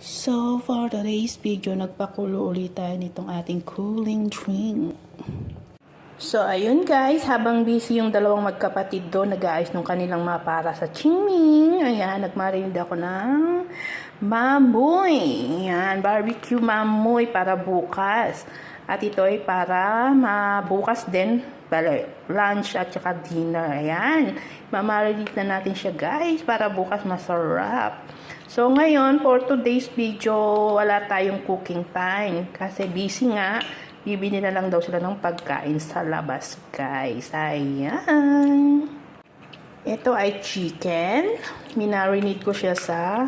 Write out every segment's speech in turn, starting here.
So, for today's video, nagpakulo ulit tayo nitong ating cooling drink. So, ayun guys, habang busy yung dalawang magkapatid doon, nag-aayos nung kanilang mapara sa chimney. Ayan, nagmarinid ako ng mamoy. Ayan, barbecue mamoy para bukas. At ito ay para bukas din, lunch at saka dinner. Ayan, mamarinid na natin siya guys, para bukas masarap. So, ngayon, for today's video, wala tayong cooking time. Kasi busy nga. Bibili na lang daw sila ng pagkain sa labas, guys. Ayan. Ito ay chicken. Minarinate ko siya sa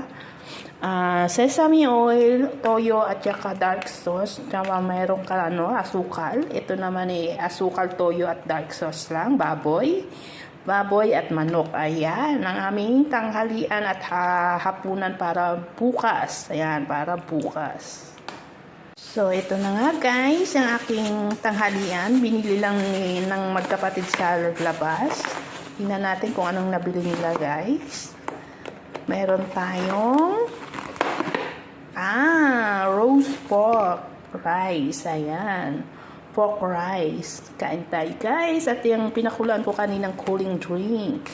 sesame oil, toyo, at saka dark sauce. Tsaka mayroong asukal. Ito naman ay asukal, toyo, at dark sauce lang. Baboy at manok. Ayan, ang aming tanghalian at hapunan para bukas. Ayan, para bukas. So, ito na nga guys, ang aking tanghalian. Binili lang ng magkapatid sa labas. Tingnan natin kung anong nabili nila guys. Meron tayong roast pork rice. Ayan. Pork rice. Kain tayo guys. At yung pinakulaan ko kaninang cooling drink.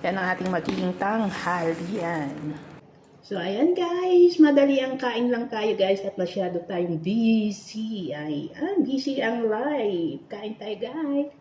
Yan ang ating magiging tanghalian. So, ayan guys, madali ang kain lang tayo guys at masyado tayong busy. Ayan, busy ang life. Kain tayo guys.